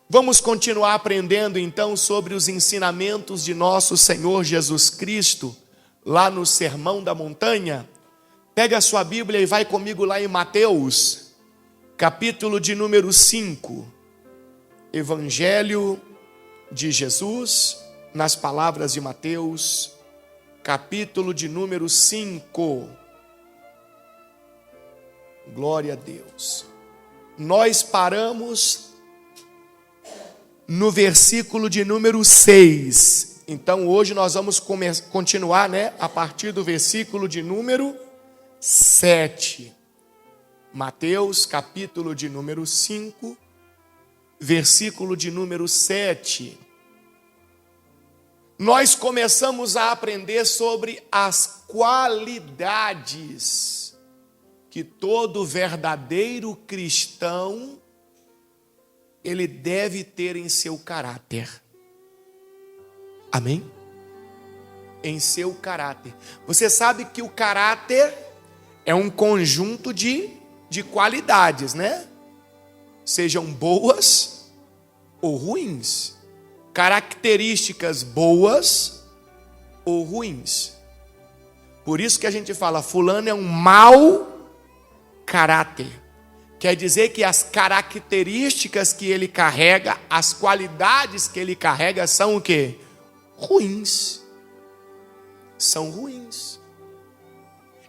Vamos continuar aprendendo então sobre os ensinamentos de nosso Senhor Jesus Cristo, lá no Sermão da Montanha. Pega a sua Bíblia e vai comigo lá em Mateus, capítulo de número 5. Evangelho de Jesus, nas palavras de Mateus, capítulo de número 5. Glória a Deus. Nós paramos no versículo de número 6. Então hoje nós vamos continuar, a partir do versículo de número 7. Mateus, capítulo de número 5, versículo de número 7. Nós começamos a aprender sobre as qualidades que todo verdadeiro cristão ele deve ter em seu caráter. Amém? Em seu caráter. Você sabe que o caráter é um conjunto de qualidades, né? Sejam boas ou ruins. Características boas ou ruins. Por isso que a gente fala, fulano é um mau caráter. Quer dizer que as características que ele carrega, as qualidades que ele carrega são o quê? Ruins. São ruins.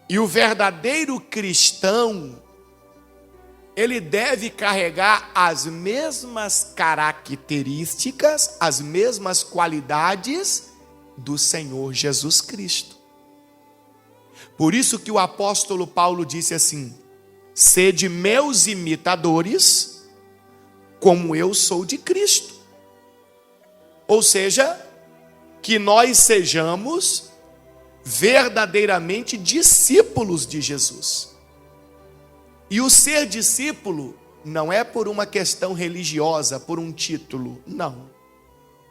E o verdadeiro cristão, ele deve carregar as mesmas características, as mesmas qualidades do Senhor Jesus Cristo. Por isso que o apóstolo Paulo disse assim: sede meus imitadores, como eu sou de Cristo. Ou seja, que nós sejamos verdadeiramente discípulos de Jesus. E o ser discípulo não é por uma questão religiosa, por um título, não.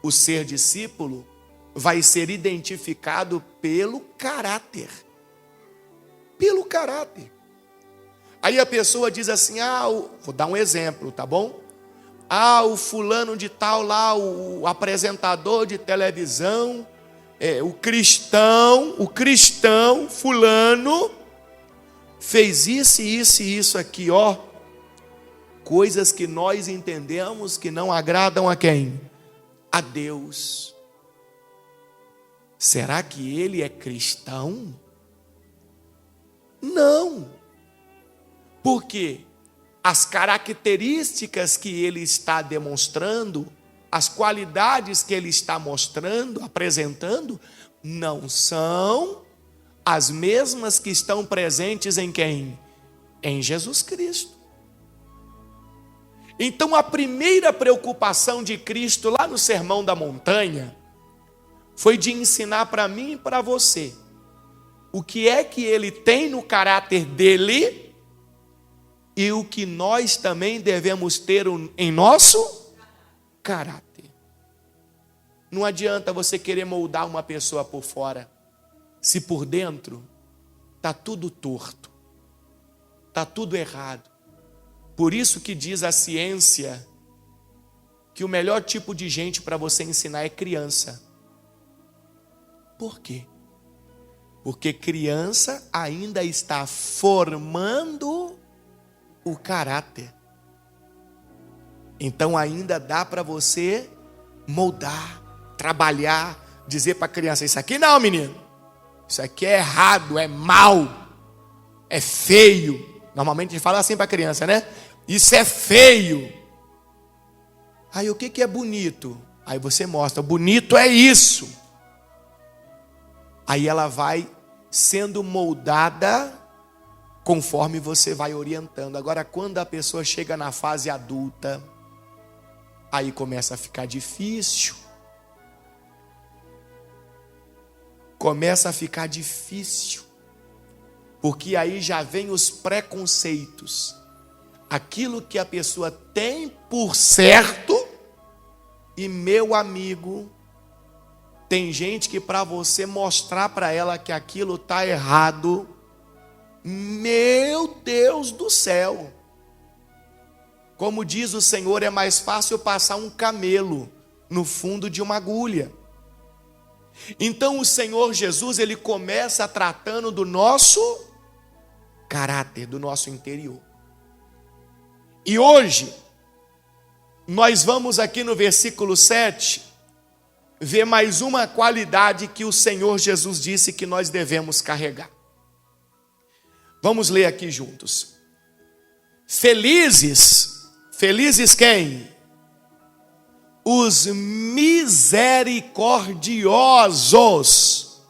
O ser discípulo vai ser identificado pelo caráter. Pelo caráter. Aí a pessoa diz assim, vou dar um exemplo, tá bom? O fulano de tal lá, o apresentador de televisão, o cristão fulano, fez isso e isso e isso aqui, coisas que nós entendemos que não agradam a quem? A Deus. Será que ele é cristão? Não. Porque as características que ele está demonstrando, as qualidades que ele está mostrando, apresentando, não são as mesmas que estão presentes em quem? Em Jesus Cristo. Então a primeira preocupação de Cristo lá no Sermão da Montanha foi de ensinar para mim e para você o que é que ele tem no caráter dele e o que nós também devemos ter em nosso caráter. Não adianta você querer moldar uma pessoa por fora, se por dentro está tudo torto, está tudo errado. Por isso que diz a ciência que o melhor tipo de gente para você ensinar é criança. Por quê? Porque criança ainda está formando o caráter. Então ainda dá para você moldar, trabalhar, dizer para a criança, isso aqui não, menino. Isso aqui é errado, é mal, é feio. Normalmente a gente fala assim para a criança, né? Isso é feio. Aí o que é bonito? Aí você mostra, bonito é isso. Aí ela vai sendo moldada conforme você vai orientando. Agora, quando a pessoa chega na fase adulta, aí começa a ficar difícil. Começa a ficar difícil. Porque aí já vem os preconceitos. Aquilo que a pessoa tem por certo. E meu amigo, tem gente que para você mostrar para ela que aquilo está errado, meu Deus do céu, Como diz o Senhor, é mais fácil passar um camelo no fundo de uma agulha. Então o Senhor Jesus, ele começa tratando do nosso caráter, do nosso interior. E hoje, nós vamos aqui no versículo 7, ver mais uma qualidade que o Senhor Jesus disse que nós devemos carregar. Vamos ler aqui juntos. Felizes quem? Os misericordiosos,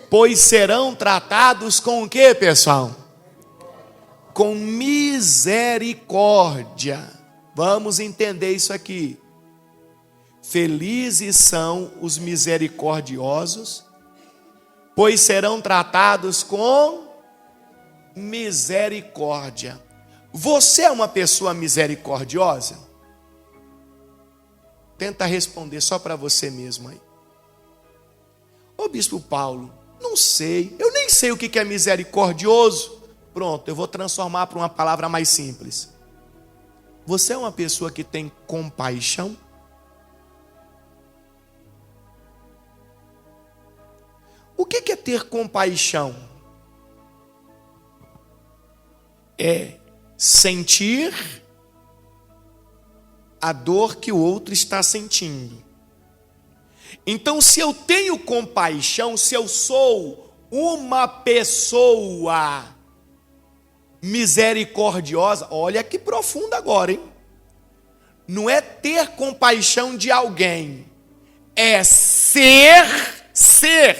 pois serão tratados com o que, pessoal? Com misericórdia. Vamos entender isso aqui. Felizes são os misericordiosos, pois serão tratados com misericórdia. Você é uma pessoa misericordiosa? Tenta responder só para você mesmo aí. Ô Bispo Paulo, não sei, eu nem sei o que é misericordioso. Pronto, eu vou transformar para uma palavra mais simples. Você é uma pessoa que tem compaixão? O que é ter compaixão? É sentir a dor que o outro está sentindo. Então, se eu tenho compaixão, se eu sou uma pessoa misericordiosa, olha que profundo agora, hein? Não é ter compaixão de alguém, é ser,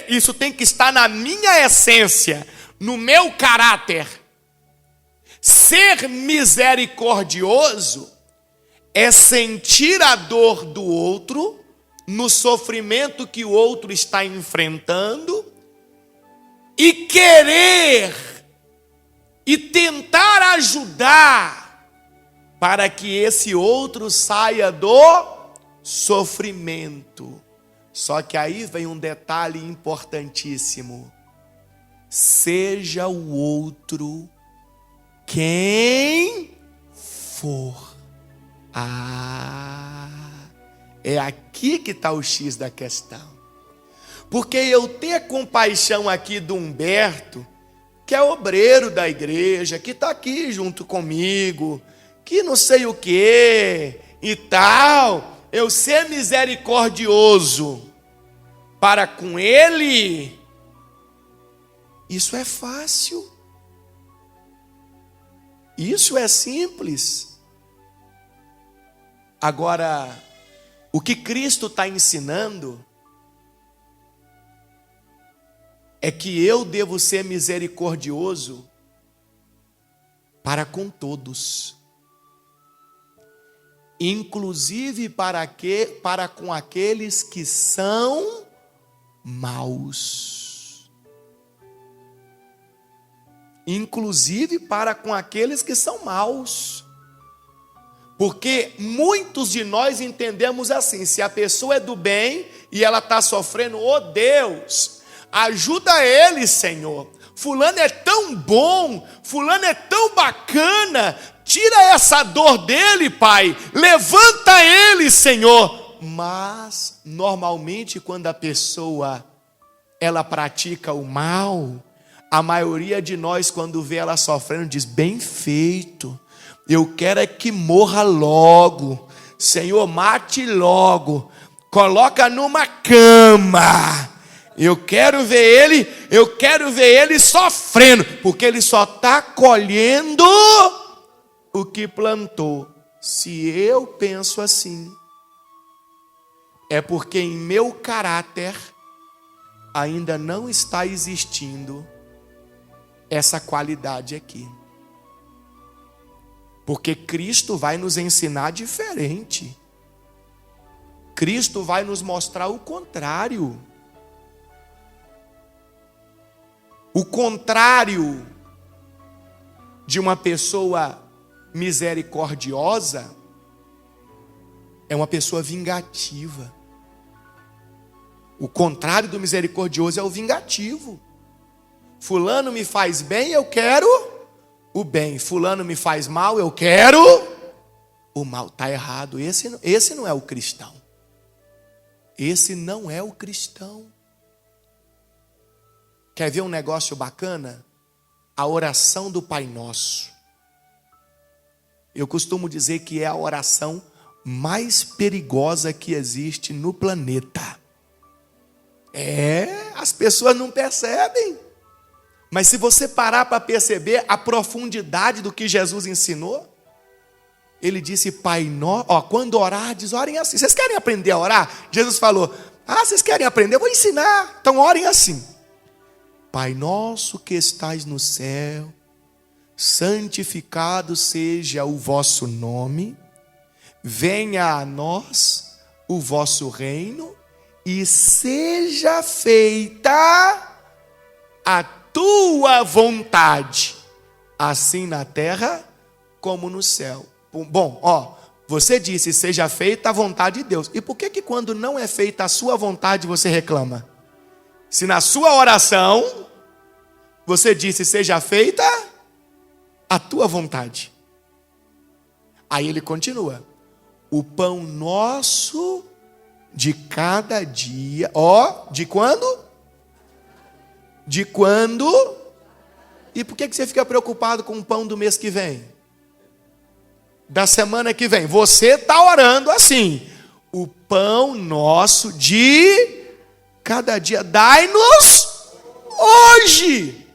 isso tem que estar na minha essência, no meu caráter. Ser misericordioso é sentir a dor do outro, no sofrimento que o outro está enfrentando, e querer e tentar ajudar para que esse outro saia do sofrimento. Só que aí vem um detalhe importantíssimo. Seja o outro quem for. É aqui que está o X da questão. Porque eu ter compaixão aqui do Humberto, que é obreiro da igreja, que está aqui junto comigo, que não sei o que e tal, eu ser misericordioso para com ele, isso é fácil. Isso é simples. Agora, o que Cristo está ensinando é que eu devo ser misericordioso para com todos, inclusive para com aqueles que são maus. Inclusive para com aqueles que são maus. Porque muitos de nós entendemos assim: se a pessoa é do bem e ela está sofrendo, oh Deus, ajuda ele, Senhor. Fulano é tão bom, fulano é tão bacana, tira essa dor dele, Pai, levanta ele, Senhor. Mas, normalmente, quando a pessoa, ela pratica o mal, a maioria de nós, quando vê ela sofrendo, diz: bem feito, eu quero é que morra logo, Senhor, mate logo, coloca numa cama. Eu quero ver ele sofrendo, porque ele só está colhendo o que plantou. Se eu penso assim, é porque em meu caráter ainda não está existindo essa qualidade aqui. Porque Cristo vai nos ensinar diferente. Cristo vai nos mostrar o contrário. O contrário de uma pessoa misericordiosa é uma pessoa vingativa. O contrário do misericordioso é o vingativo. Fulano me faz bem, eu quero o bem. Fulano me faz mal, eu quero o mal. Está errado. Esse não é o cristão. Esse não é o cristão. Quer ver um negócio bacana? A oração do Pai Nosso. Eu costumo dizer que é a oração mais perigosa que existe no planeta. As pessoas não percebem. Mas se você parar para perceber a profundidade do que Jesus ensinou, ele disse, Pai Nosso, quando orardes, orem assim. Vocês querem aprender a orar? Jesus falou, vocês querem aprender? Eu vou ensinar. Então orem assim. Pai nosso que estais no céu, santificado seja o vosso nome, venha a nós o vosso reino e seja feita a tua vontade, assim na terra como no céu. Bom, você disse, seja feita a vontade de Deus. E por que quando não é feita a sua vontade você reclama? Se na sua oração você disse, seja feita a tua vontade. Aí ele continua. O pão nosso de cada dia. De quando? De quando? E por que você fica preocupado com o pão do mês que vem? Da semana que vem? Você está orando assim. O pão nosso de cada dia. Dai-nos hoje.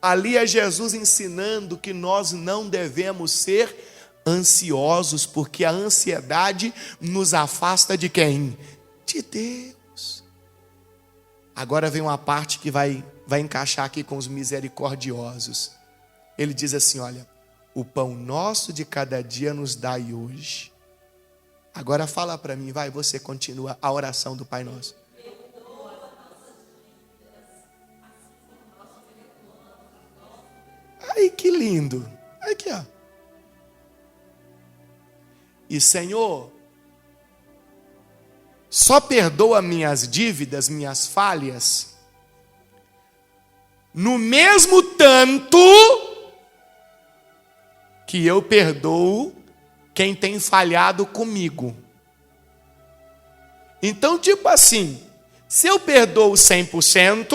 Ali é Jesus ensinando que nós não devemos ser ansiosos, porque a ansiedade nos afasta de quem? De Deus. Agora vem uma parte que vai encaixar aqui com os misericordiosos. Ele diz assim, olha, o pão nosso de cada dia nos dai hoje. Agora fala para mim, você continua a oração do Pai Nosso. Ai, que lindo. Aqui, E Senhor, só perdoa minhas dívidas, minhas falhas, no mesmo tanto que eu perdoo quem tem falhado comigo. Então, tipo assim, se eu perdoo 100%,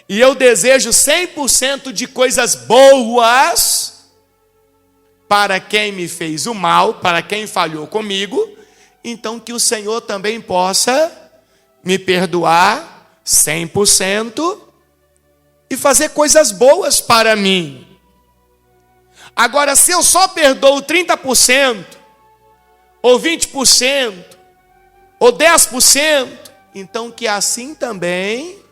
e eu desejo 100% de coisas boas para quem me fez o mal, para quem falhou comigo, então que o Senhor também possa me perdoar 100% e fazer coisas boas para mim. Agora, se eu só perdoo 30%, ou 20%, ou 10%, então que assim também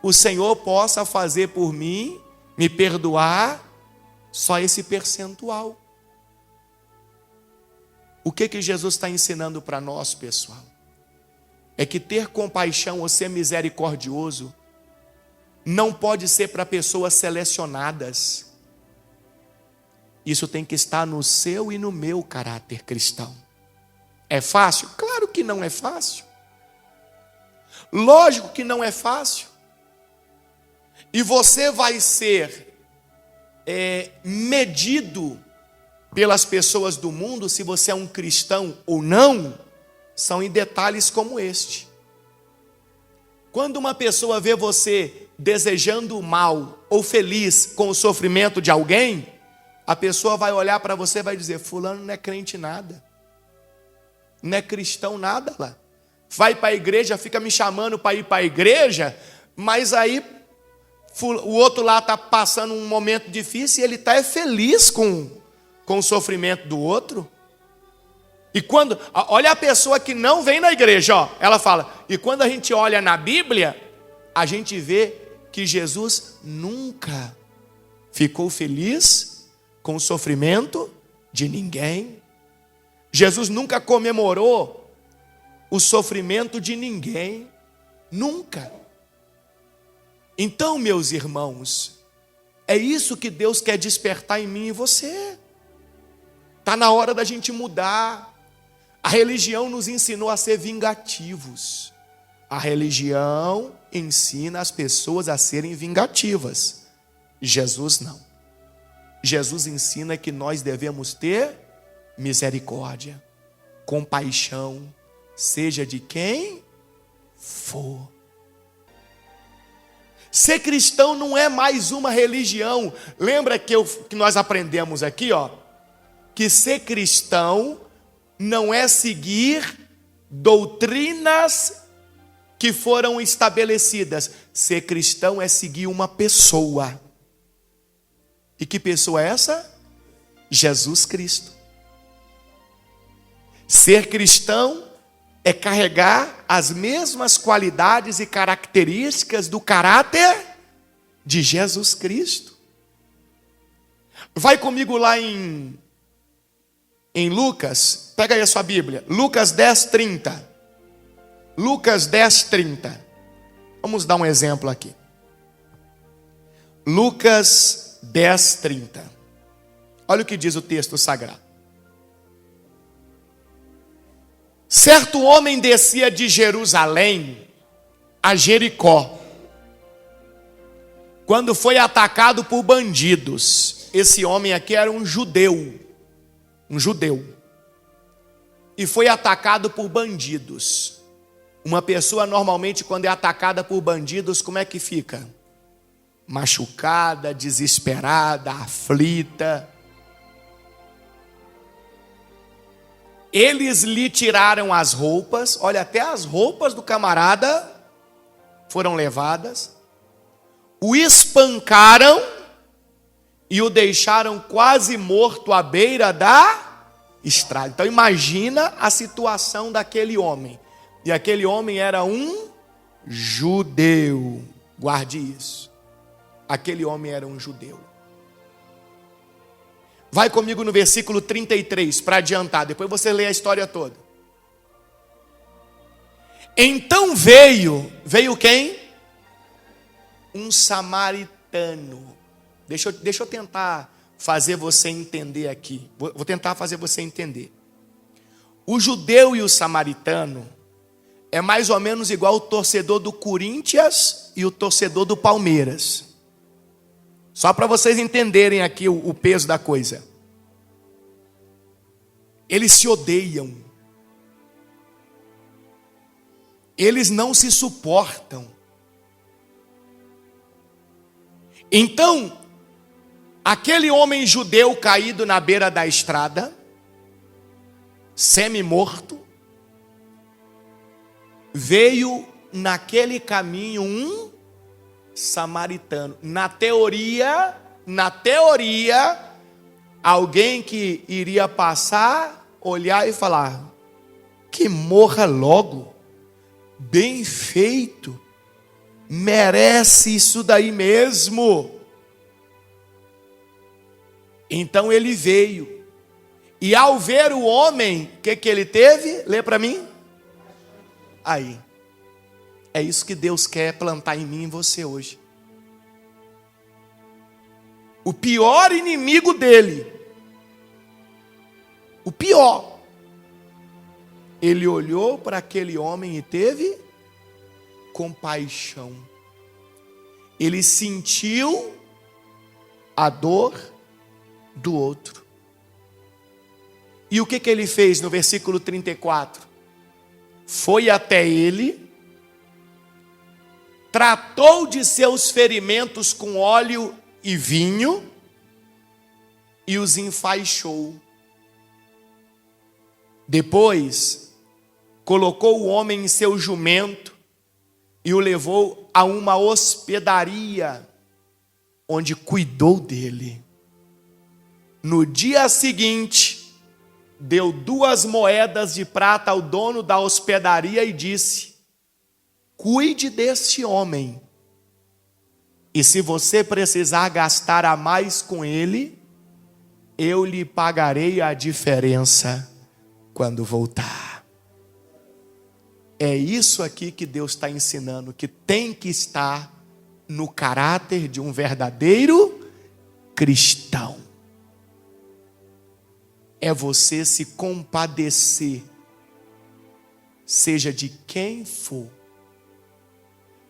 o Senhor possa fazer por mim, me perdoar, só esse percentual. O que Jesus está ensinando para nós, pessoal? É que ter compaixão ou ser misericordioso não pode ser para pessoas selecionadas. Isso tem que estar no seu e no meu caráter cristão. É fácil? Claro que não é fácil. Lógico que não é fácil. E você vai ser medido pelas pessoas do mundo, se você é um cristão ou não, são em detalhes como este. Quando uma pessoa vê você desejando o mal ou feliz com o sofrimento de alguém, a pessoa vai olhar para você e vai dizer, fulano não é crente nada, não é cristão nada lá. Vai para a igreja, fica me chamando para ir para a igreja, mas aí o outro lá está passando um momento difícil e ele está feliz com o sofrimento do outro. E quando, olha a pessoa que não vem na igreja, ela fala, e quando a gente olha na Bíblia, a gente vê que Jesus nunca ficou feliz com o sofrimento de ninguém. Jesus nunca comemorou o sofrimento de ninguém, nunca. Então, meus irmãos, é isso que Deus quer despertar em mim e você. Está na hora da gente mudar. A religião nos ensinou a ser vingativos. A religião ensina as pessoas a serem vingativas. Jesus não. Jesus ensina que nós devemos ter misericórdia, compaixão, seja de quem for. Ser cristão não é mais uma religião. Lembra que nós aprendemos aqui, que ser cristão não é seguir doutrinas que foram estabelecidas. Ser cristão é seguir uma pessoa. E que pessoa é essa? Jesus Cristo. Ser cristão é carregar as mesmas qualidades e características do caráter de Jesus Cristo. Vai comigo lá em Lucas, pega aí a sua Bíblia, Lucas 10:30. Lucas 10:30. Vamos dar um exemplo aqui. Lucas 10:30. Olha o que diz o texto sagrado. Certo homem descia de Jerusalém a Jericó, quando foi atacado por bandidos. Esse homem aqui era um judeu, e foi atacado por bandidos. Uma pessoa normalmente, quando é atacada por bandidos, como é que fica? Machucada, desesperada, aflita. Eles lhe tiraram as roupas, olha, até as roupas do camarada foram levadas, o espancaram e o deixaram quase morto à beira da estrada. Então imagina a situação daquele homem. E aquele homem era um judeu. Guarde isso. Aquele homem era um judeu. Vai comigo no versículo 33, para adiantar, depois você lê a história toda. Então veio quem? Um samaritano. Deixa eu tentar fazer você entender aqui. Vou tentar fazer você entender. O judeu e o samaritano é mais ou menos igual o torcedor do Corinthians e o torcedor do Palmeiras. Só para vocês entenderem aqui o peso da coisa. Eles se odeiam. Eles não se suportam. Então, aquele homem judeu caído na beira da estrada, semi-morto, veio naquele caminho um samaritano. Na teoria, alguém que iria passar, olhar e falar: que morra logo, bem feito, merece isso daí mesmo. Então ele veio, e ao ver o homem, o que ele teve? Lê para mim. Aí, é isso que Deus quer plantar em mim e em você hoje. O pior inimigo dele, o pior, ele olhou para aquele homem e teve compaixão. Ele sentiu a dor do outro. E o que ele fez no versículo 34? Foi até ele, tratou de seus ferimentos com óleo e vinho e os enfaixou. Depois, colocou o homem em seu jumento e o levou a uma hospedaria, onde cuidou dele. No dia seguinte, deu 2 moedas de prata ao dono da hospedaria e disse: cuide deste homem, e se você precisar gastar a mais com ele, eu lhe pagarei a diferença quando voltar. É isso aqui que Deus está ensinando, que tem que estar no caráter de um verdadeiro cristão. É você se compadecer, seja de quem for.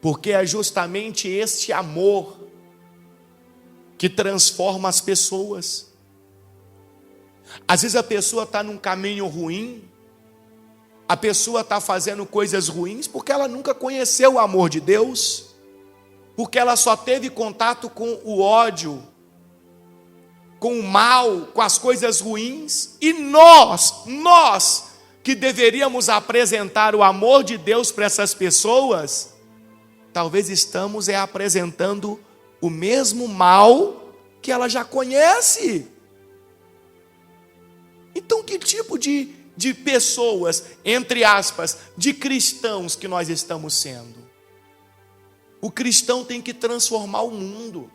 Porque é justamente este amor que transforma as pessoas. Às vezes a pessoa está num caminho ruim, a pessoa está fazendo coisas ruins porque ela nunca conheceu o amor de Deus, porque ela só teve contato com o ódio, com o mal, com as coisas ruins. E nós que deveríamos apresentar o amor de Deus para essas pessoas, talvez estamos apresentando o mesmo mal que ela já conhece. Então, que tipo de pessoas, entre aspas, de cristãos que nós estamos sendo? O cristão tem que transformar o mundo.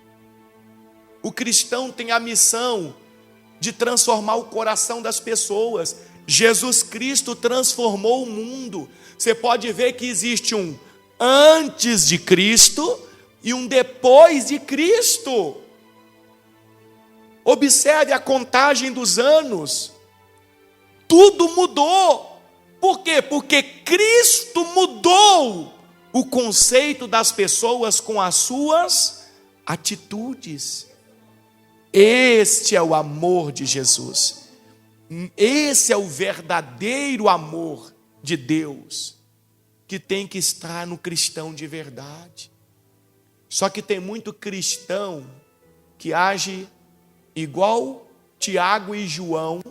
O cristão tem a missão de transformar o coração das pessoas. Jesus Cristo transformou o mundo. Você pode ver que existe um antes de Cristo e um depois de Cristo. Observe a contagem dos anos. Tudo mudou. Por quê? Porque Cristo mudou o conceito das pessoas com as suas atitudes. Este é o amor de Jesus. Esse é o verdadeiro amor de Deus, que tem que estar no cristão de verdade. Só que tem muito cristão que age igual Tiago e João,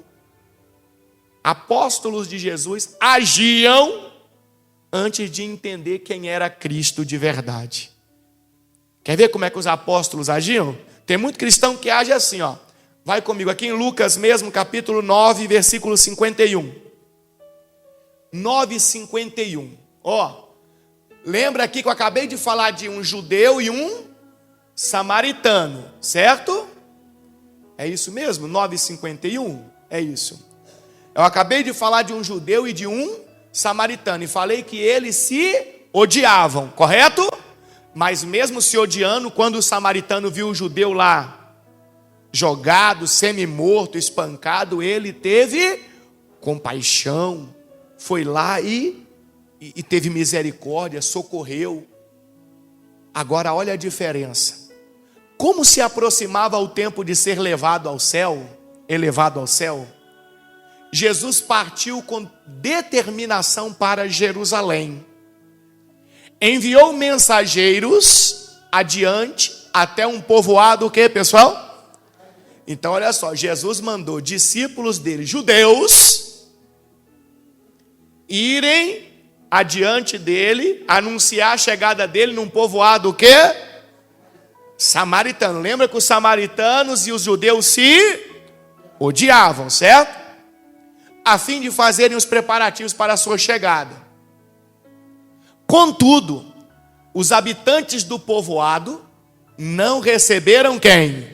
apóstolos de Jesus, agiam antes de entender quem era Cristo de verdade. Quer ver como é que os apóstolos agiam? Tem muito cristão que age assim, ó. Vai comigo aqui em Lucas mesmo, capítulo 9, versículo 51. 9:51. Ó, lembra aqui que eu acabei de falar de um judeu e um samaritano, certo? É isso mesmo? 9:51? É isso. Eu acabei de falar de um judeu e de um samaritano, e falei que eles se odiavam, correto? Mas mesmo se odiando, quando o samaritano viu o judeu lá jogado, semi-morto, espancado, ele teve compaixão, foi lá e teve misericórdia, socorreu. Agora olha a diferença. Como se aproximava o tempo de ser levado ao céu, elevado ao céu, Jesus partiu com determinação para Jerusalém. Enviou mensageiros adiante até um povoado, o que, pessoal? Então olha só, Jesus mandou discípulos dele, judeus, irem adiante dele, anunciar a chegada dele num povoado, o que? Samaritano. Lembra que os samaritanos e os judeus se odiavam, certo? A fim de fazerem os preparativos para a sua chegada. Contudo, os habitantes do povoado não receberam quem?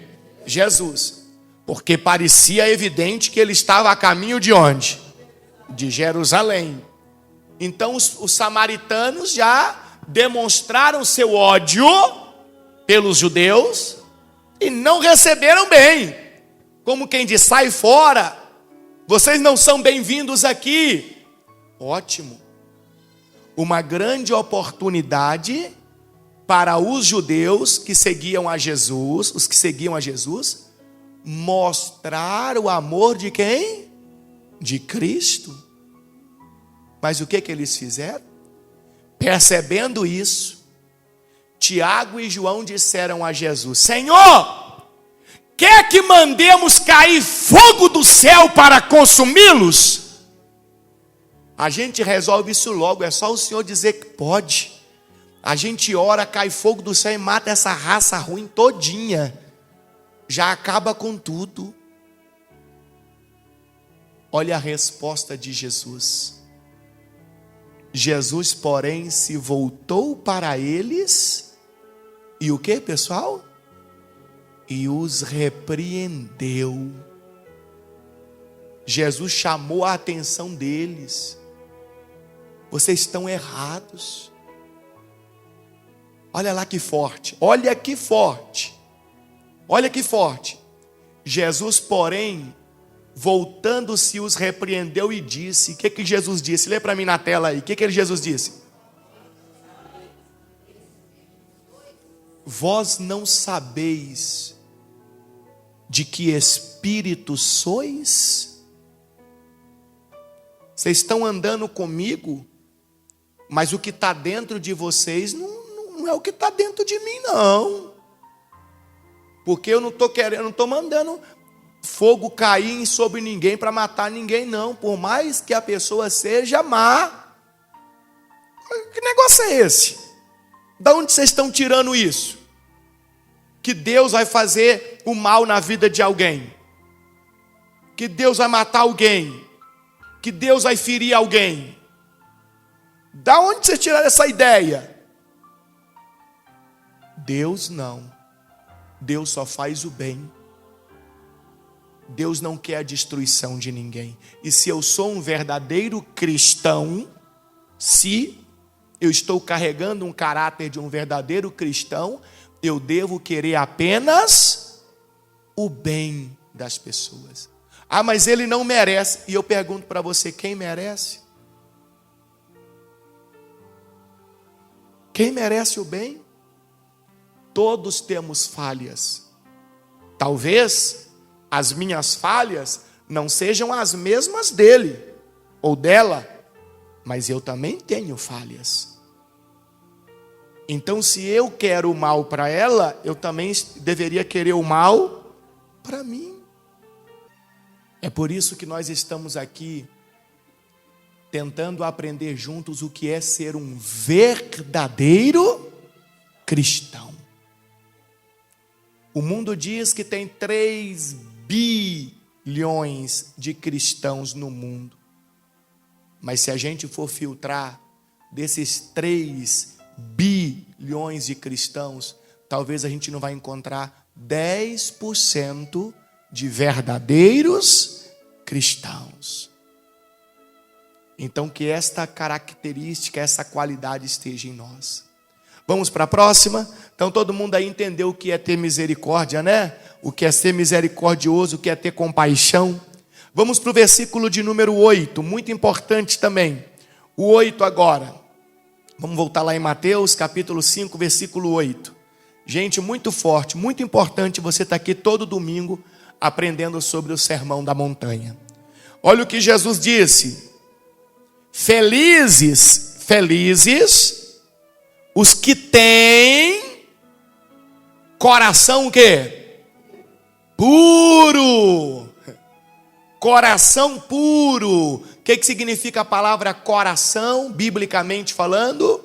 Jesus. Porque parecia evidente que ele estava a caminho de onde? De Jerusalém. Então os samaritanos já demonstraram seu ódio pelos judeus e não receberam bem. Como quem diz, sai fora. Vocês não são bem-vindos aqui. Ótimo. Uma grande oportunidade para os judeus que seguiam a Jesus, os que seguiam a Jesus, mostrar o amor de quem? De Cristo. Mas o que eles fizeram? Percebendo isso, Tiago e João disseram a Jesus: Senhor, quer que mandemos cair fogo do céu para consumi-los? A gente resolve isso logo, é só o Senhor dizer que pode. A gente ora, cai fogo do céu e mata essa raça ruim todinha. Já acaba com tudo. Olha a resposta de Jesus. Jesus, porém, se voltou para eles e o que, pessoal? E os repreendeu. Jesus chamou a atenção deles. Vocês estão errados. Olha lá que forte. Olha que forte. Olha que forte. Jesus, porém, voltando-se, os repreendeu e disse. O que Jesus disse? Lê para mim na tela aí. O que Jesus disse? vós não sabeis de que espírito sois? Vocês estão andando comigo, mas o que está dentro de vocês não é o que está dentro de mim, não. Porque eu não estou querendo, não estou mandando fogo cair sobre ninguém para matar ninguém, não. Por mais que a pessoa seja má. Que negócio é esse? Da onde vocês estão tirando isso? Que Deus vai fazer o mal na vida de alguém? Que Deus vai matar alguém? Que Deus vai ferir alguém? Da onde vocês tiraram essa ideia? Deus não. Deus só faz o bem. Deus não quer a destruição de ninguém. E se eu sou um verdadeiro cristão, se eu estou carregando um caráter de um verdadeiro cristão, eu devo querer apenas o bem das pessoas. Ah, mas ele não merece. E eu pergunto para você, quem merece? Quem merece o bem? Todos temos falhas. Talvez as minhas falhas não sejam as mesmas dele ou dela, mas eu também tenho falhas. Então, se eu quero o mal para ela, eu também deveria querer o mal para mim. É por isso que nós estamos aqui tentando aprender juntos o que é ser um verdadeiro cristão. O mundo diz que tem 3 bilhões de cristãos no mundo. Mas se a gente for filtrar desses 3 bilhões de cristãos, talvez a gente não vai encontrar 10% de verdadeiros cristãos. Então que esta característica, essa qualidade esteja em nós. Vamos para a próxima? Então todo mundo aí entendeu o que é ter misericórdia, né? O que é ser misericordioso, o que é ter compaixão. Vamos para o versículo de número 8, muito importante também. O 8 agora. Vamos voltar lá em Mateus, capítulo 5, versículo 8. Gente, muito forte, muito importante você estar aqui todo domingo aprendendo sobre o Sermão da Montanha. Olha o que Jesus disse. Felizes os que têm coração o quê? Puro. Coração puro. O que significa a palavra coração, biblicamente falando?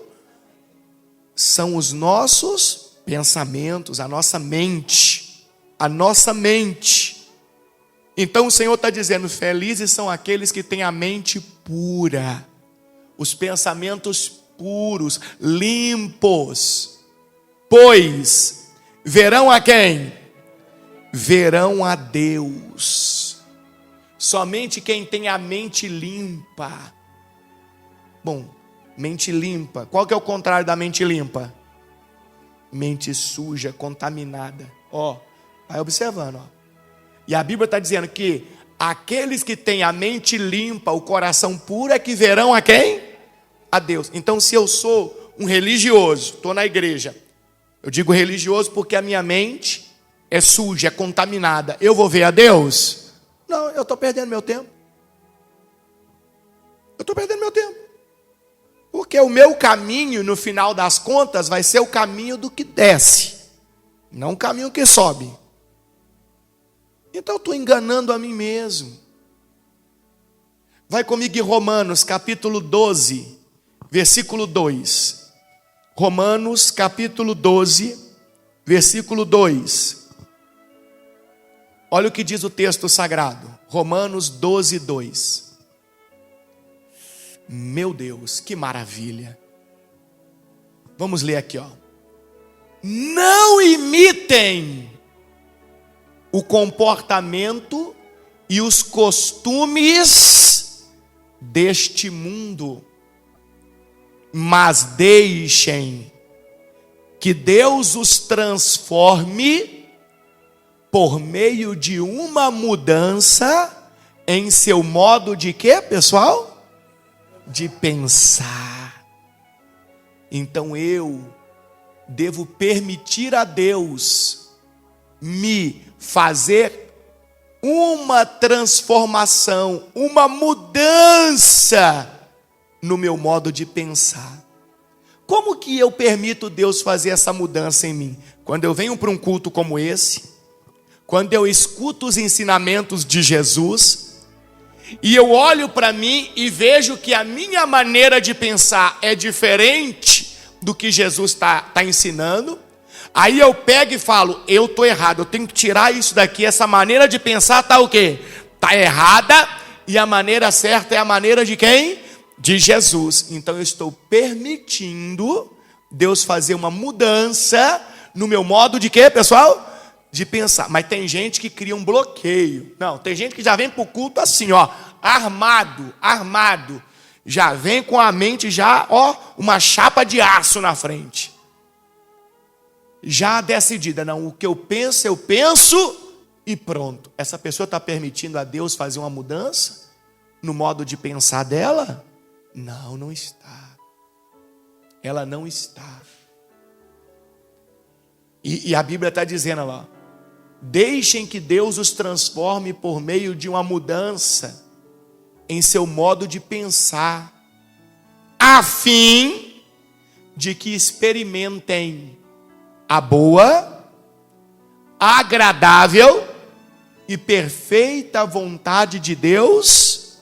São os nossos pensamentos, a nossa mente. A nossa mente. Então o Senhor está dizendo, felizes são aqueles que têm a mente pura. Os pensamentos puros, limpos. Pois verão a quem? Verão a Deus. Somente quem tem a mente limpa. Bom, mente limpa. Qual que é o contrário da mente limpa? Mente suja, contaminada. Ó, vai observando, ó. E a Bíblia está dizendo que aqueles que têm a mente limpa, o coração puro, é que verão a quem? A Deus. Então, se eu sou um religioso, estou na igreja, eu digo religioso porque a minha mente é suja, é contaminada, eu vou ver a Deus? Não, eu estou perdendo meu tempo. Eu estou perdendo meu tempo. Porque o meu caminho, no final das contas, vai ser o caminho do que desce, não o caminho que sobe. Então eu estou enganando a mim mesmo. Vai comigo em Romanos, capítulo 12, versículo 2. Romanos, capítulo 12, versículo 2. Olha o que diz o texto sagrado. Romanos 12, 2. Meu Deus, que maravilha. Vamos ler aqui, ó. Não imitem o comportamento e os costumes deste mundo, mas deixem que Deus os transforme por meio de uma mudança em seu modo de quê, pessoal? De pensar. Então eu devo permitir a Deus me fazer uma transformação, uma mudança no meu modo de pensar. Como que eu permito Deus fazer essa mudança em mim? Quando eu venho para um culto como esse, quando eu escuto os ensinamentos de Jesus, e eu olho para mim e vejo que a minha maneira de pensar é diferente do que Jesus está ensinando, aí eu pego e falo, eu estou errado, eu tenho que tirar isso daqui, essa maneira de pensar está o quê? Está errada, e a maneira certa é a maneira de quem? De Jesus. Então eu estou permitindo Deus fazer uma mudança no meu modo de quê, pessoal? De pensar. Mas tem gente que cria um bloqueio. Não, tem gente que já vem para o culto assim, ó, armado. Já vem com a mente já, ó, uma chapa de aço na frente. Já decidida, não, o que eu penso e pronto. Essa pessoa está permitindo a Deus fazer uma mudança no modo de pensar dela? Não, não está. Ela não está. E a Bíblia está dizendo lá, deixem que Deus os transforme por meio de uma mudança em seu modo de pensar, a fim de que experimentem a boa, agradável e perfeita vontade de Deus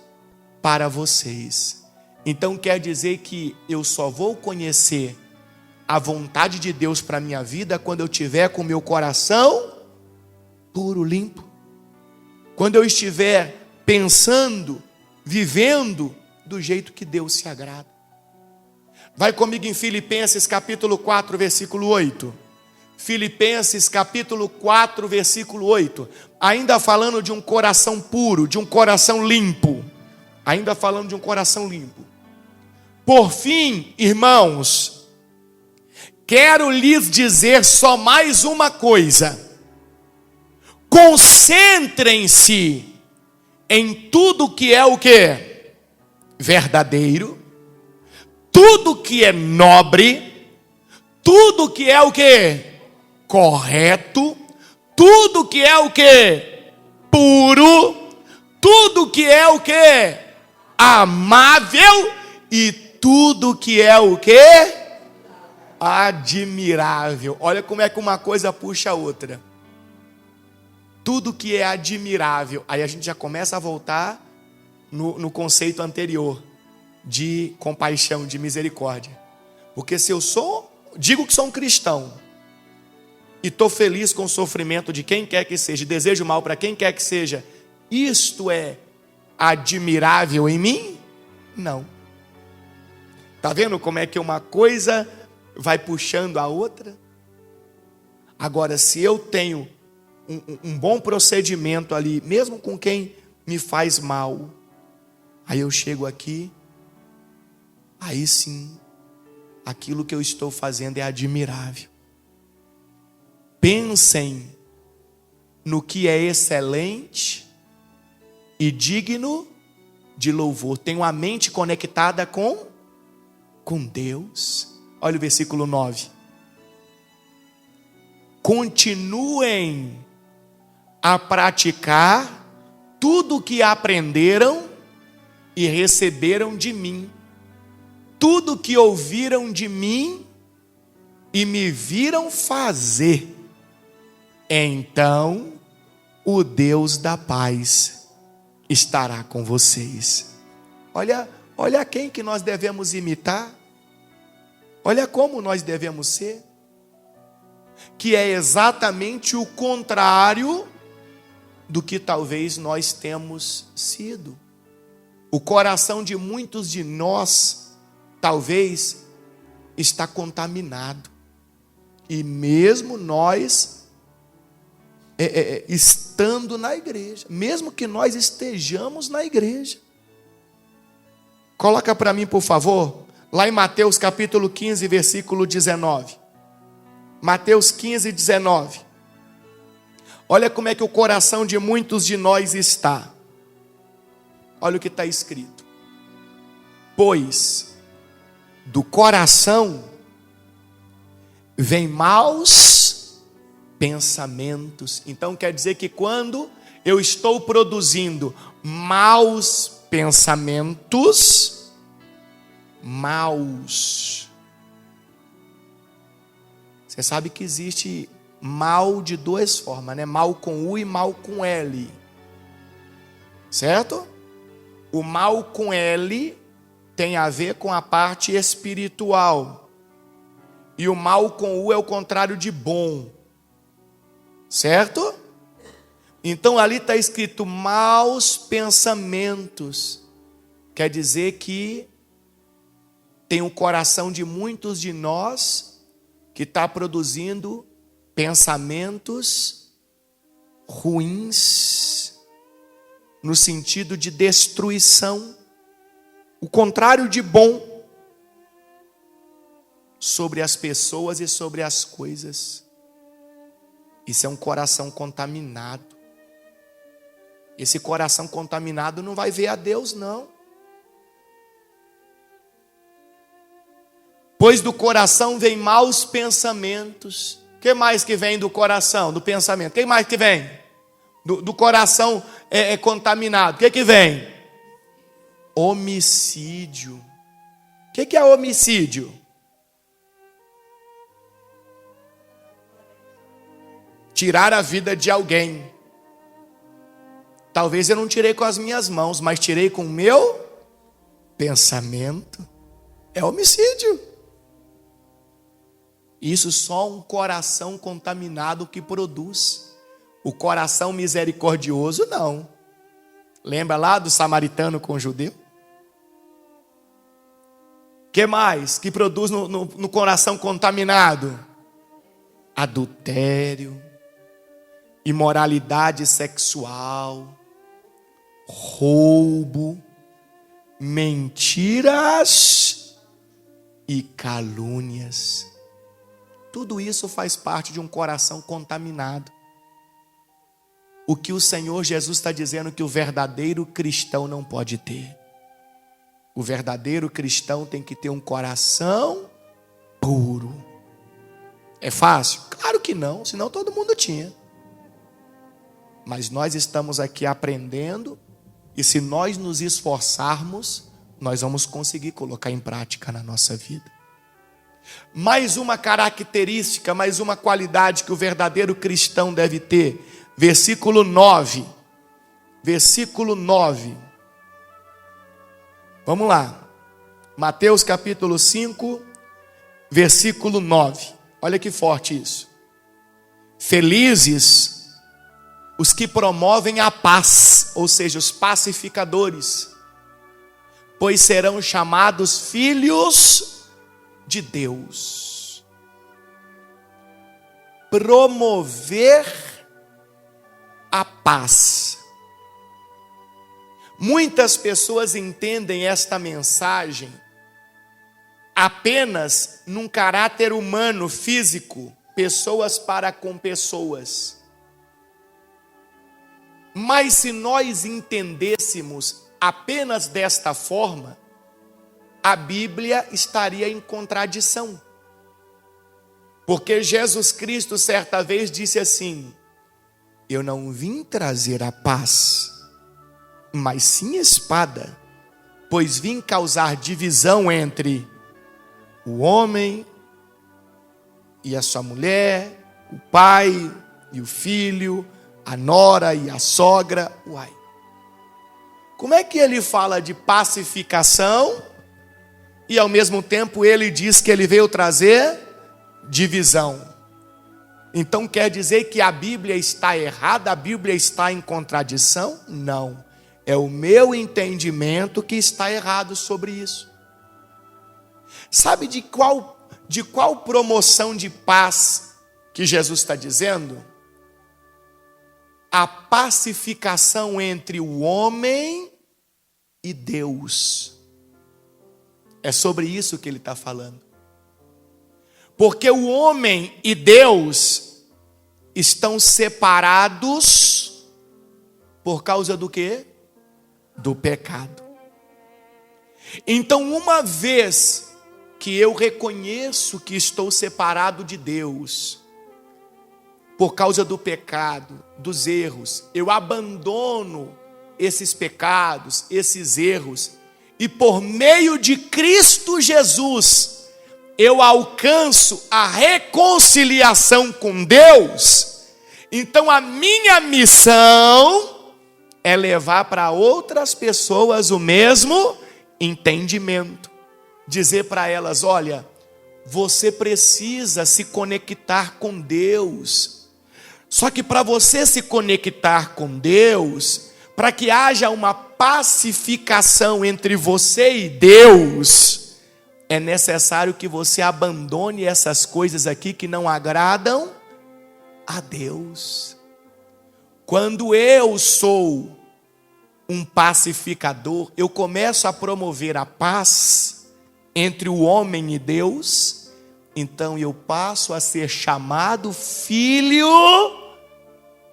para vocês. Então quer dizer que eu só vou conhecer a vontade de Deus para a minha vida quando eu tiver com o meu coração puro, limpo. Quando eu estiver pensando, vivendo do jeito que Deus se agrada. Vai comigo em Filipenses capítulo 4, versículo 8. Filipenses capítulo 4, versículo 8. Ainda falando de um coração puro, de um coração limpo. Ainda falando de um coração limpo. Por fim, irmãos, quero lhes dizer só mais uma coisa. Concentrem-se em tudo que é o quê? Verdadeiro, tudo que é nobre, tudo que é o quê? Correto, tudo que é o quê? Puro, tudo que é o quê? Amável e tudo que é o quê? Admirável. Olha como é que uma coisa puxa a outra. Tudo que é admirável. Aí a gente já começa a voltar no conceito anterior de compaixão, de misericórdia. Porque se eu digo que sou um cristão e estou feliz com o sofrimento de quem quer que seja, desejo mal para quem quer que seja, isto é admirável em mim? Não. Está vendo como é que uma coisa vai puxando a outra? Agora, se eu tenho um bom procedimento ali, mesmo com quem me faz mal, aí eu chego aqui, aí sim, aquilo que eu estou fazendo é admirável. Pensem no que é excelente e digno de louvor. Tenho a mente conectada com Deus. Olha o versículo 9. Continuem a praticar tudo o que aprenderam e receberam de mim, tudo que ouviram de mim e me viram fazer. Então o Deus da paz estará com vocês. Olha quem que nós devemos imitar. Olha como nós devemos ser. Que é exatamente o contrário do que talvez nós temos sido. O coração de muitos de nós talvez está contaminado. E mesmo nós estando na igreja, mesmo que nós estejamos na igreja. Coloca para mim, por favor, lá em Mateus capítulo 15, versículo 19. Mateus 15, 19. Olha como é que o coração de muitos de nós está. Olha o que está escrito. Pois do coração vem maus pensamentos. Então quer dizer que quando eu estou produzindo maus pensamentos, você sabe que existe mal de duas formas, né? Mal com U e mal com L. Certo? O mal com L tem a ver com a parte espiritual. E o mal com U é o contrário de bom. Certo? Então ali está escrito maus pensamentos. Quer dizer que tem o coração de muitos de nós que está produzindo pensamentos ruins, no sentido de destruição, o contrário de bom, sobre as pessoas e sobre as coisas. Isso é um coração contaminado. Esse coração contaminado não vai ver a Deus, não. Pois do coração vem maus pensamentos. O que mais que vem do coração, do pensamento? O que mais que vem? Do coração contaminado. O que vem? Homicídio. O que é homicídio? Tirar a vida de alguém. Talvez eu não tirei com as minhas mãos, mas tirei com o meu pensamento. É homicídio. Isso só um coração contaminado que produz. O coração misericordioso, não. Lembra lá do samaritano com o judeu? O que mais que produz no coração contaminado? Adultério, imoralidade sexual, roubo, mentiras e calúnias. Tudo isso faz parte de um coração contaminado. O que o Senhor Jesus está dizendo que o verdadeiro cristão não pode ter. O verdadeiro cristão tem que ter um coração puro. É fácil? Claro que não, senão todo mundo tinha. Mas nós estamos aqui aprendendo, e se nós nos esforçarmos, nós vamos conseguir colocar em prática na nossa vida. Mais uma característica, mais uma qualidade que o verdadeiro cristão deve ter. Versículo 9. Versículo 9. Vamos lá. Mateus capítulo 5, versículo 9. Olha que forte isso. Felizes os que promovem a paz, ou seja, os pacificadores, pois serão chamados filhos de Deus. Promover a paz. Muitas pessoas entendem esta mensagem apenas num caráter humano, físico, pessoas para com pessoas. Mas se nós entendêssemos apenas desta forma, a Bíblia estaria em contradição. Porque Jesus Cristo certa vez disse assim: eu não vim trazer a paz, mas sim espada, pois vim causar divisão entre o homem e a sua mulher, o pai e o filho, a nora e a sogra. Uai, como é que ele fala de pacificação e ao mesmo tempo ele diz que ele veio trazer divisão? Então quer dizer que a Bíblia está errada, a Bíblia está em contradição? Não, é o meu entendimento que está errado sobre isso. Sabe de qual promoção de paz que Jesus está dizendo? A pacificação entre o homem e Deus. É sobre isso que ele está falando. Porque o homem e Deus estão separados por causa do quê? Do pecado. Então, uma vez que eu reconheço que estou separado de Deus, por causa do pecado, dos erros, eu abandono esses pecados, esses erros, e por meio de Cristo Jesus, eu alcanço a reconciliação com Deus. Então a minha missão é levar para outras pessoas o mesmo entendimento. Dizer para elas: olha, você precisa se conectar com Deus. Só que para você se conectar com Deus, para que haja uma pacificação entre você e Deus, é necessário que você abandone essas coisas aqui que não agradam a Deus. Quando eu sou um pacificador, eu começo a promover a paz entre o homem e Deus, então eu passo a ser chamado filho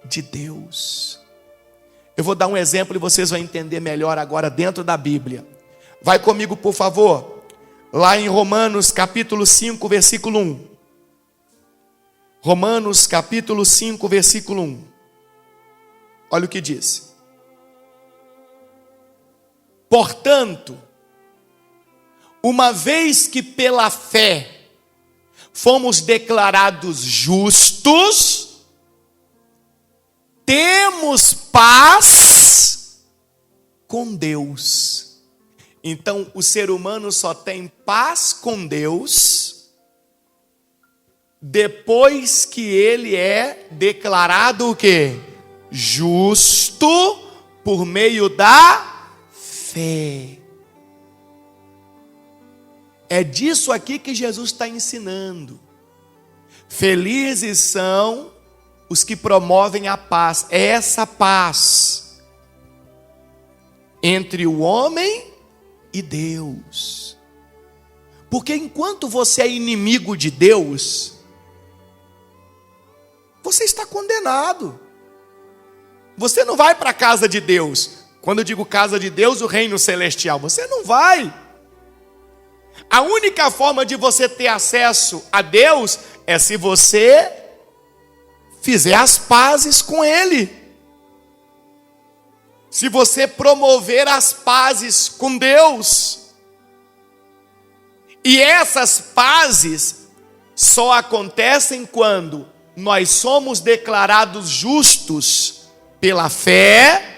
de Deus. Eu vou dar um exemplo e vocês vão entender melhor agora dentro da Bíblia. Vai comigo, por favor, lá em Romanos capítulo 5, versículo 1. Romanos capítulo 5, versículo 1. Olha o que diz. Portanto, uma vez que pela fé fomos declarados justos, temos paz com Deus. Então, o ser humano só tem paz com Deus depois que ele é declarado o quê? Justo por meio da fé. É disso aqui que Jesus está ensinando. Felizes são os que promovem a paz. É essa paz entre o homem e Deus. Porque enquanto você é inimigo de Deus, você está condenado. Você não vai para a casa de Deus. Quando eu digo casa de Deus, o reino celestial, você não vai. A única forma de você ter acesso a Deus é se você fizer as pazes com Ele. Se você promover as pazes com Deus. E essas pazes só acontecem quando nós somos declarados justos pela fé,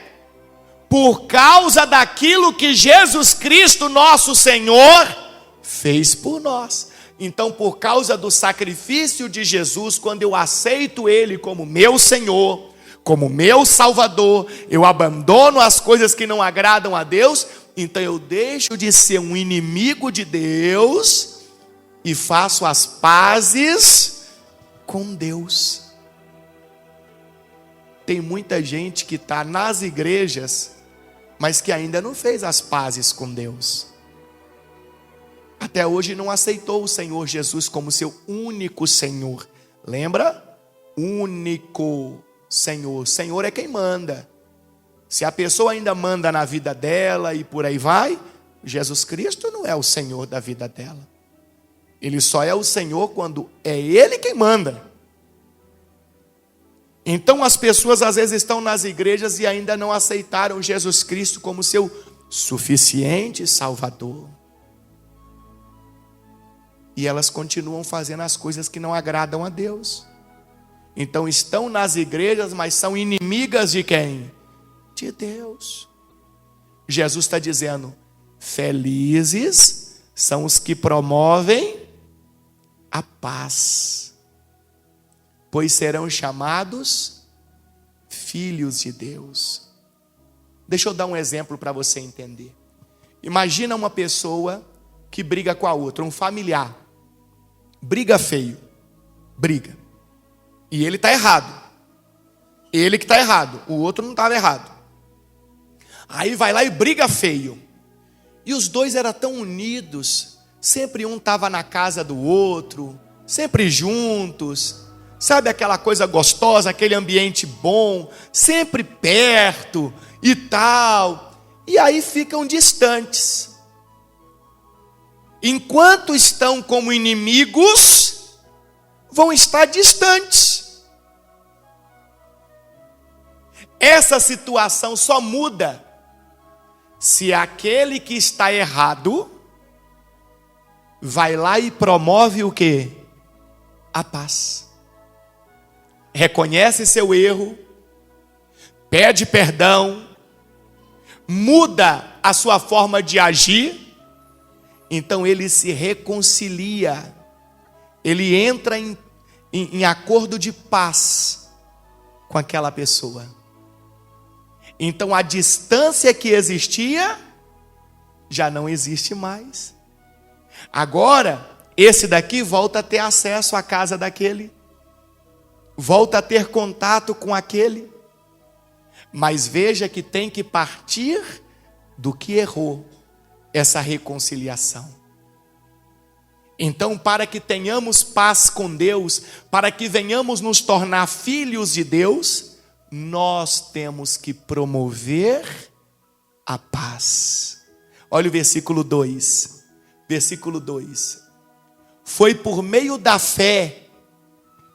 por causa daquilo que Jesus Cristo, nosso Senhor, fez por nós. Então, por causa do sacrifício de Jesus, quando eu aceito Ele como meu Senhor, como meu Salvador, eu abandono as coisas que não agradam a Deus, então eu deixo de ser um inimigo de Deus e faço as pazes com Deus. Tem muita gente que está nas igrejas, mas que ainda não fez as pazes com Deus. Até hoje não aceitou o Senhor Jesus como seu único Senhor. Lembra? Único Senhor. Senhor é quem manda. Se a pessoa ainda manda na vida dela e por aí vai, Jesus Cristo não é o Senhor da vida dela. Ele só é o Senhor quando é Ele quem manda. Então as pessoas às vezes estão nas igrejas e ainda não aceitaram Jesus Cristo como seu suficiente Salvador. E elas continuam fazendo as coisas que não agradam a Deus. Então estão nas igrejas, mas são inimigas de quem? De Deus. Jesus está dizendo: felizes são os que promovem a paz, pois serão chamados filhos de Deus. Deixa eu dar um exemplo para você entender. Imagina uma pessoa que briga com a outra, um familiar. Briga feio. Briga. E ele está errado. Ele que está errado. O outro não estava errado. Aí vai lá e briga feio. E os dois eram tão unidos. Sempre um estava na casa do outro. Sempre juntos. Sabe aquela coisa gostosa, aquele ambiente bom. Sempre perto e tal. E aí ficam distantes. enquanto estão como inimigos, vão estar distantes. Essa situação só muda se aquele que está errado vai lá e promove o quê? A paz. Reconhece seu erro, pede perdão, muda a sua forma de agir, então ele se reconcilia, ele entra em acordo de paz com aquela pessoa. Então a distância que existia já não existe mais. Agora, esse daqui volta a ter acesso à casa daquele, volta a ter contato com aquele, mas veja que tem que partir do que errou essa reconciliação. Então, para que tenhamos paz com Deus, para que venhamos nos tornar filhos de Deus, nós temos que promover a paz. Olha o versículo 2. Versículo 2. Foi por meio da fé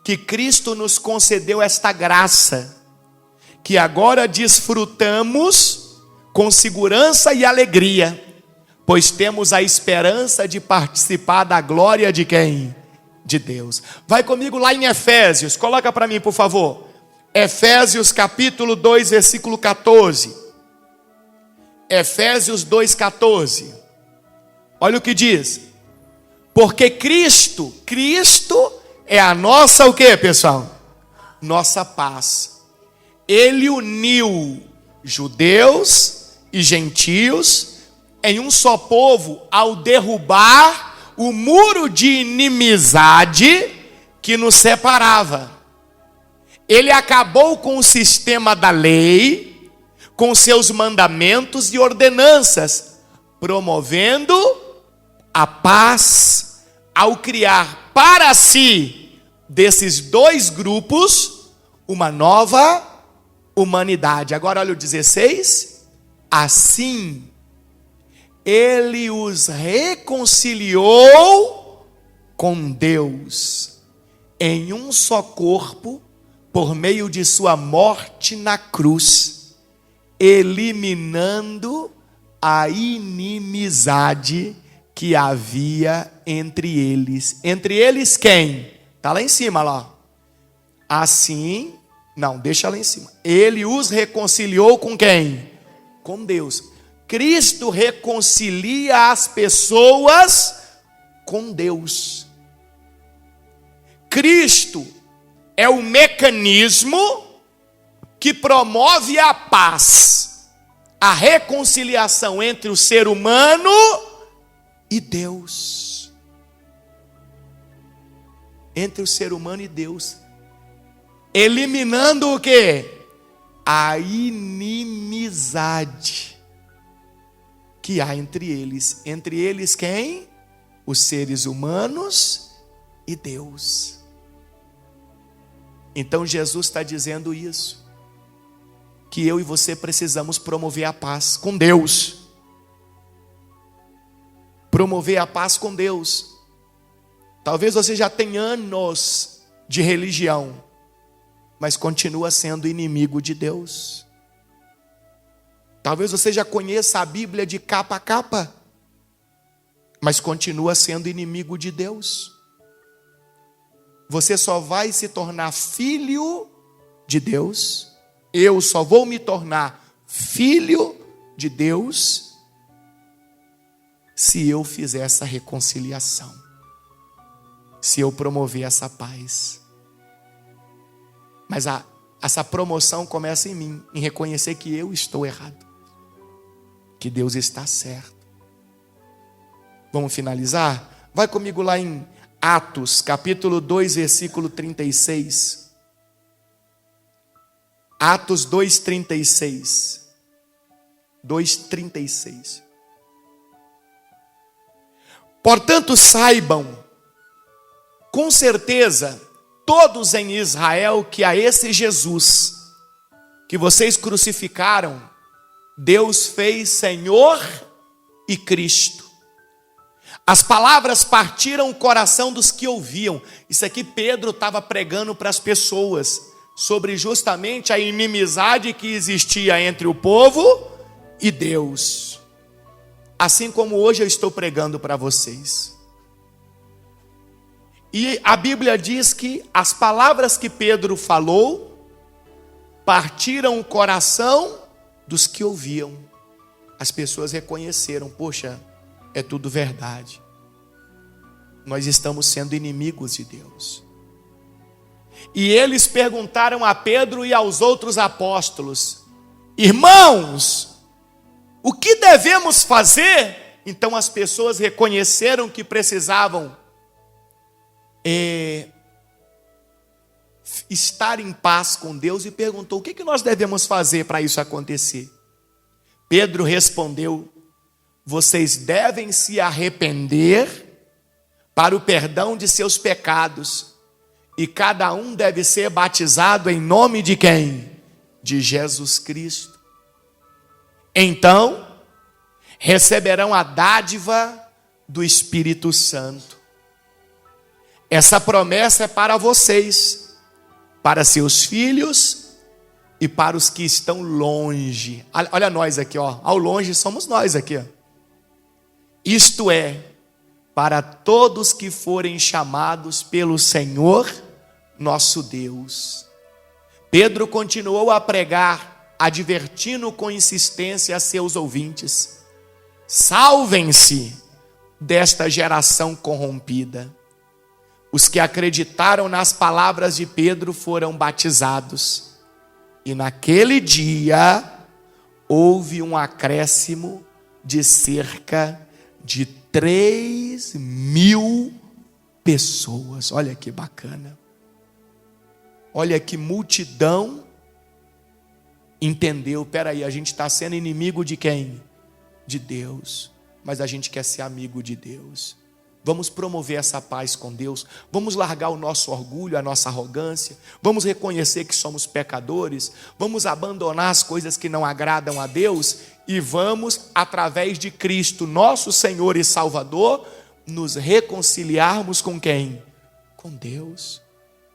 que Cristo nos concedeu esta graça, que agora desfrutamos com segurança e alegria, pois temos a esperança de participar da glória de quem? De Deus. Vai comigo lá em Efésios, coloca para mim, por favor. Efésios capítulo 2, versículo 14. Efésios 2,14. Olha o que diz. Porque Cristo é a nossa o quê, pessoal? Nossa paz. Ele uniu judeus e gentios em um só povo ao derrubar o muro de inimizade que nos separava. Ele acabou com o sistema da lei, com seus mandamentos e ordenanças, promovendo a paz ao criar para si, desses dois grupos, uma nova humanidade. Agora olha o 16. Assim, ele os reconciliou com Deus em um só corpo, por meio de sua morte na cruz, eliminando a inimizade que havia entre eles. Entre eles quem? Está lá em cima, lá. Assim, não, deixa lá em cima. Ele os reconciliou com quem? Com Deus. Cristo reconcilia as pessoas com Deus. Cristo é o mecanismo que promove a paz, a reconciliação entre o ser humano e Deus. Entre o ser humano e Deus. Eliminando o quê? A inimizade que há entre eles. Entre eles quem? Os seres humanos e Deus. Então Jesus está dizendo isso, que eu e você precisamos promover a paz com Deus. Promover a paz com Deus. Talvez você já tenha anos de religião, mas continua sendo inimigo de Deus. Talvez você já conheça a Bíblia de capa a capa, mas continua sendo inimigo de Deus. Você só vai se tornar filho de Deus, eu só vou me tornar filho de Deus se eu fizer essa reconciliação, se eu promover essa paz. Mas essa promoção começa em mim, em reconhecer que eu estou errado, que Deus está certo. Vamos finalizar? Vai comigo lá em Atos, capítulo 2, versículo 36. Atos 2:36. 2:36. Portanto, saibam, com certeza, todos em Israel, que a esse Jesus, que vocês crucificaram, Deus fez Senhor e Cristo. As palavras partiram o coração dos que ouviam. Isso aqui Pedro estava pregando para as pessoas, sobre justamente a inimizade que existia entre o povo e Deus. Assim como hoje eu estou pregando para vocês. E a Bíblia diz que as palavras que Pedro falou partiram o coração dos que ouviam. As pessoas reconheceram, poxa, é tudo verdade. Nós estamos sendo inimigos de Deus. E eles perguntaram a Pedro e aos outros apóstolos: irmãos, o que devemos fazer? Então as pessoas reconheceram que precisavam estar em paz com Deus e perguntou: o que nós devemos fazer para isso acontecer? Pedro respondeu: vocês devem se arrepender para o perdão de seus pecados, e cada um deve ser batizado em nome de quem? De Jesus Cristo. Então receberão a dádiva do Espírito Santo. Essa promessa é para vocês, para seus filhos e para os que estão longe. Olha nós aqui, ó. Ao longe somos nós aqui, ó. Isto é, para todos que forem chamados pelo Senhor nosso Deus. Pedro continuou a pregar, advertindo com insistência a seus ouvintes: salvem-se desta geração corrompida. Os que acreditaram nas palavras de Pedro foram batizados. E naquele dia houve um acréscimo de cerca de 3.000 pessoas. Olha que bacana. Olha que multidão entendeu: peraí, a gente está sendo inimigo de quem? De Deus. Mas a gente quer ser amigo de Deus. Vamos promover essa paz com Deus. Vamos largar o nosso orgulho, a nossa arrogância. Vamos reconhecer que somos pecadores. Vamos abandonar as coisas que não agradam a Deus. E vamos, através de Cristo, nosso Senhor e Salvador, nos reconciliarmos com quem? Com Deus.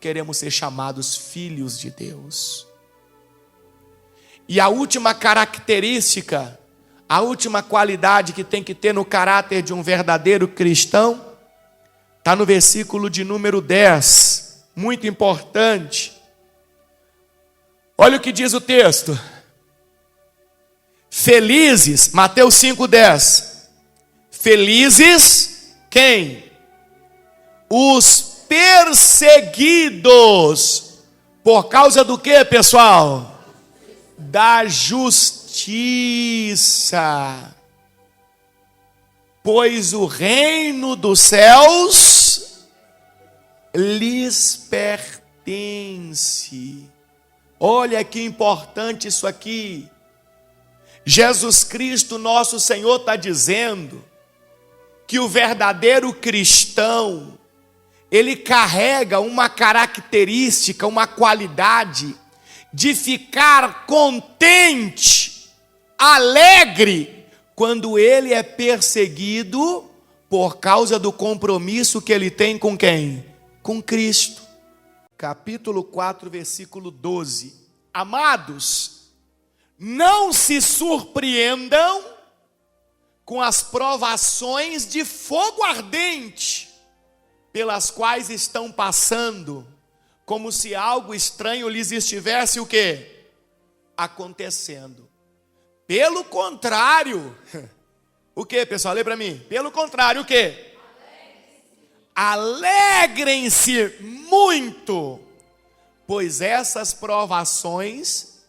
Queremos ser chamados filhos de Deus. E a última característica, a última qualidade que tem que ter no caráter de um verdadeiro cristão, está no versículo de número 10, muito importante. Olha o que diz o texto. Felizes, Mateus 5,10. Felizes quem? Os perseguidos. Por causa do que, pessoal? Da justiça. Pois o reino dos céus lhes pertence. Olha que importante isso aqui. Jesus Cristo, nosso Senhor, está dizendo que o verdadeiro cristão, ele carrega uma característica, uma qualidade de ficar contente, alegre, quando ele é perseguido por causa do compromisso que ele tem com quem? Com Cristo. Capítulo 4, versículo 12. Amados, não se surpreendam com as provações de fogo ardente pelas quais estão passando, como se algo estranho lhes estivesse o quê? Acontecendo. Pelo contrário, o que, pessoal? Lê para mim. Pelo contrário, o quê? Alegrem-se muito, pois essas provações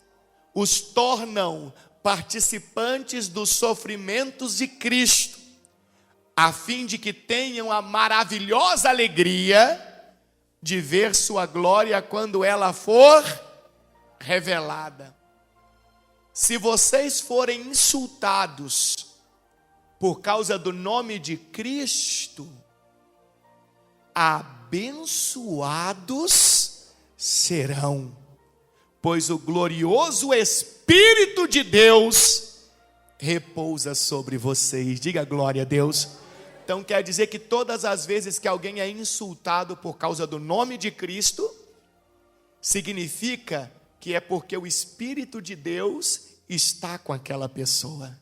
os tornam participantes dos sofrimentos de Cristo, a fim de que tenham a maravilhosa alegria de ver sua glória quando ela for revelada. Se vocês forem insultados por causa do nome de Cristo, abençoados serão, pois o glorioso Espírito de Deus repousa sobre vocês. Diga glória a Deus. Então quer dizer que todas as vezes que alguém é insultado por causa do nome de Cristo, significa que é porque o Espírito de Deus está com aquela pessoa.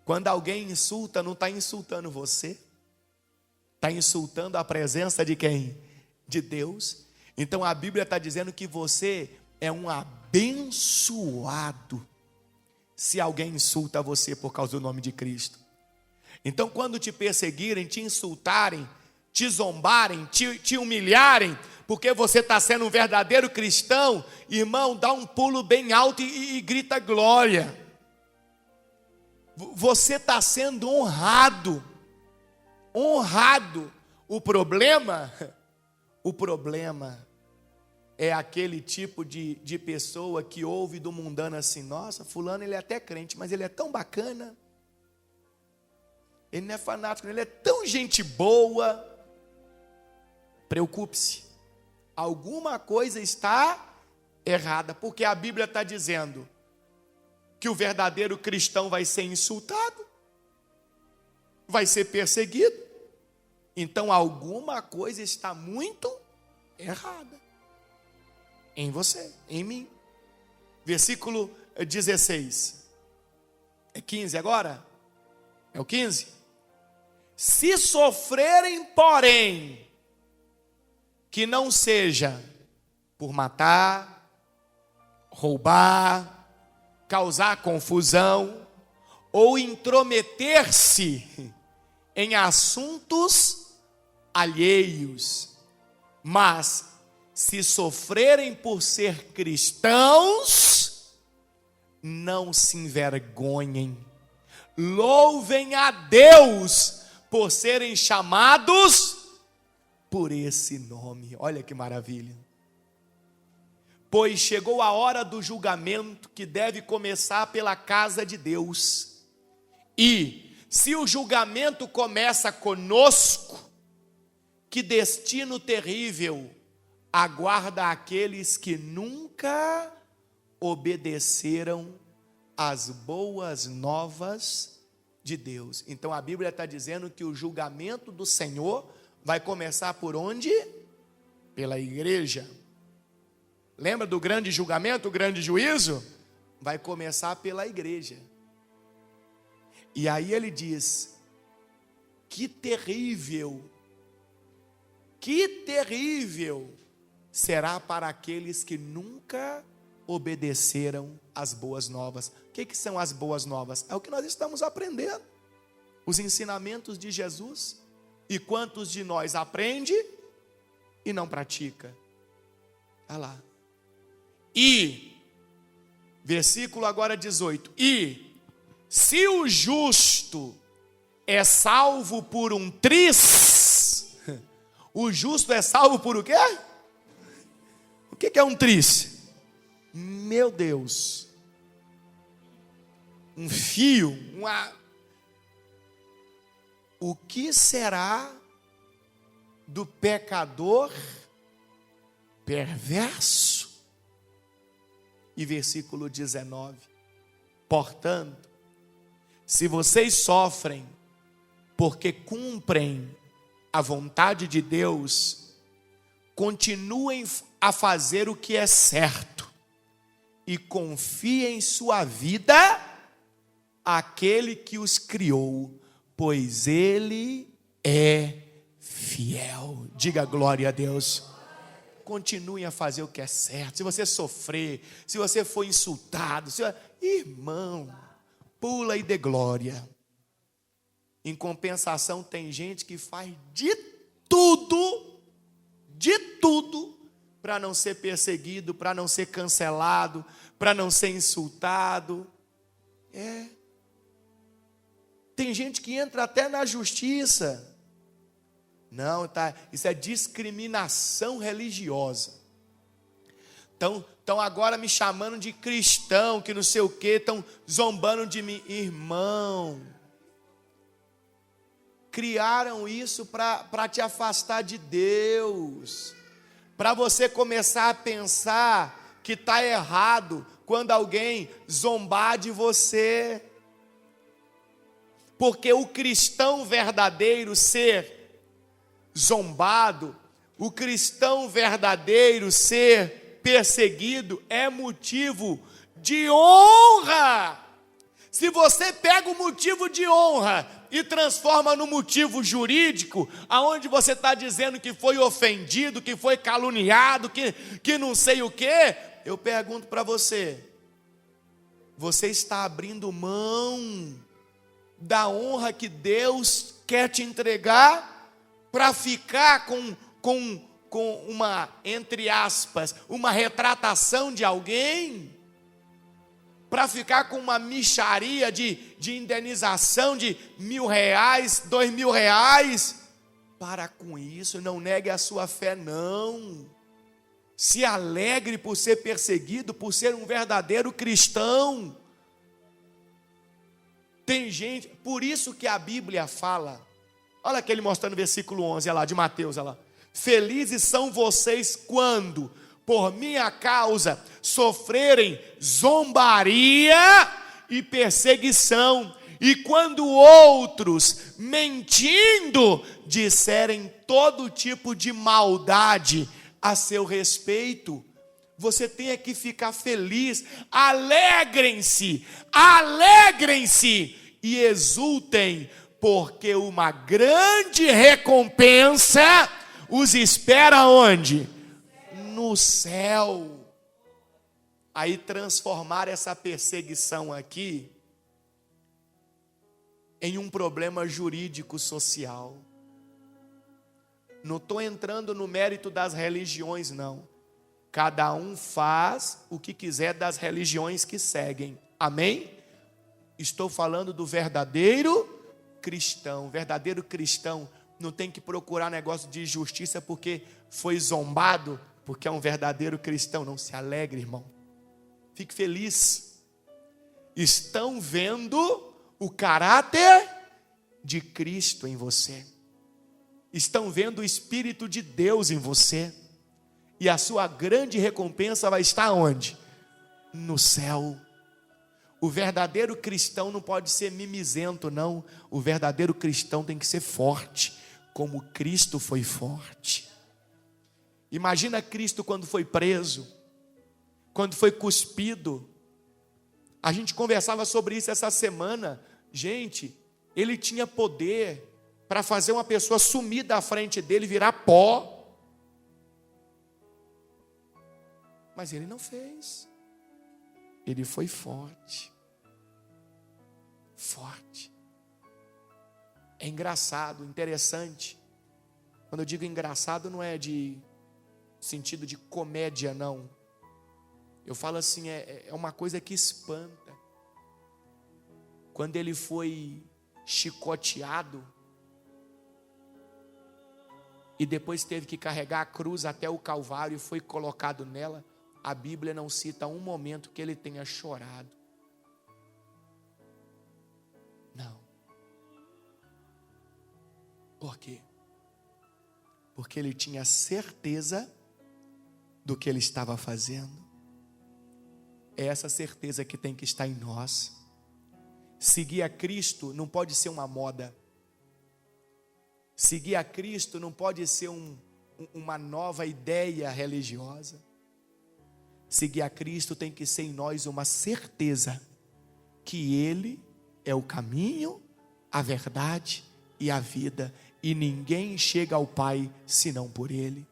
Quando alguém insulta, não está insultando você, está insultando a presença de quem? De Deus. Então a Bíblia está dizendo que você é um abençoado se alguém insulta você por causa do nome de Cristo. Então quando te perseguirem, te insultarem, te zombarem, te humilharem, porque você está sendo um verdadeiro cristão, irmão, dá um pulo bem alto e grita glória. Você está sendo honrado, honrado. O problema é aquele tipo de pessoa que ouve do mundano assim: nossa, fulano ele é até crente, mas ele é tão bacana, ele não é fanático, ele é tão gente boa. Preocupe-se, alguma coisa está errada, porque a Bíblia está dizendo que o verdadeiro cristão vai ser insultado, vai ser perseguido. Então alguma coisa está muito errada em você, em mim. Versículo 16. É 15 agora? É o 15? Se sofrerem, porém, que não seja por matar, roubar, causar confusão ou intrometer-se em assuntos alheios, mas se sofrerem por ser cristãos, não se envergonhem, louvem a Deus por serem chamados por esse nome. Olha que maravilha. Pois chegou a hora do julgamento, que deve começar pela casa de Deus. E se o julgamento começa conosco, que destino terrível aguarda aqueles que nunca obedeceram às boas novas de Deus. Então a Bíblia está dizendo que o julgamento do Senhor vai começar por onde? Pela igreja. Lembra do grande julgamento, o grande juízo? Vai começar pela igreja. E aí ele diz: que terrível será para aqueles que nunca obedeceram às boas novas. O que são as boas novas? É o que nós estamos aprendendo, os ensinamentos de Jesus. E quantos de nós aprende e não pratica? Olha lá. E, versículo agora 18, e se o justo é salvo por um tris, o justo é salvo por o quê? O que é um tris? Meu Deus, um fio, o que será do pecador perverso? E versículo 19, portanto, se vocês sofrem porque cumprem a vontade de Deus, continuem a fazer o que é certo e confiem sua vida àquele que os criou, pois Ele é fiel. Diga glória a Deus. Continue a fazer o que é certo. Se você sofrer, se você for insultado, irmão, pula e dê glória. Em compensação, tem gente que faz de tudo para não ser perseguido, para não ser cancelado, para não ser insultado. Tem gente que entra até na justiça. Não, tá, isso é discriminação religiosa. Estão agora me chamando de cristão, que não sei o quê, estão zombando de mim. Irmão, criaram isso para te afastar de Deus, para você começar a pensar que está errado quando alguém zombar de você. porque o cristão verdadeiro ser zombado, o cristão verdadeiro ser perseguido é motivo de honra. Se você pega o motivo de honra e transforma no motivo jurídico, aonde você está dizendo que foi ofendido, que foi caluniado, que não sei o quê, eu pergunto para você, você está abrindo mão da honra que Deus quer te entregar para ficar com uma, entre aspas, uma retratação de alguém? Para ficar com uma mixaria de indenização de R$1.000, R$2.000? Para com isso, não negue a sua fé, não. Se alegre por ser perseguido, por ser um verdadeiro cristão. Tem gente, por isso que a Bíblia fala, olha aqui ele mostrando o versículo 11, olha lá, de Mateus, olha lá. Felizes são vocês quando, por minha causa, sofrerem zombaria e perseguição, e quando outros, mentindo, disserem todo tipo de maldade a seu respeito. Você tem que ficar feliz, alegrem-se e exultem, porque uma grande recompensa os espera onde? No céu. Aí transformar essa perseguição aqui em um problema jurídico social. Não estou entrando no mérito das religiões, não. Cada um faz o que quiser das religiões que seguem. Amém? Estou falando do verdadeiro cristão. O verdadeiro cristão não tem que procurar negócio de justiça porque foi zombado, porque é um verdadeiro cristão. Não se alegre, irmão. Fique feliz. Estão vendo o caráter de Cristo em você. Estão vendo o Espírito de Deus em você. E a sua grande recompensa vai estar onde? No céu. O verdadeiro cristão não pode ser mimizento, não. O verdadeiro cristão tem que ser forte, como Cristo foi forte. Imagina Cristo quando foi preso, quando foi cuspido. A gente conversava sobre isso essa semana. Gente, ele tinha poder para fazer uma pessoa sumir da frente dele, virar pó. Mas ele não fez. Ele foi forte. Forte. É engraçado, interessante. Quando eu digo engraçado, não é de sentido de comédia, não. Eu falo assim, é uma coisa que espanta. Quando ele foi chicoteado e depois teve que carregar a cruz até o Calvário e foi colocado nela, a Bíblia não cita um momento que ele tenha chorado. Não. Por quê? Porque ele tinha certeza do que ele estava fazendo. É essa certeza que tem que estar em nós. Seguir a Cristo não pode ser uma moda. Seguir a Cristo não pode ser uma nova ideia religiosa. Seguir a Cristo tem que ser em nós uma certeza que Ele é o caminho, a verdade e a vida, e ninguém chega ao Pai senão por Ele.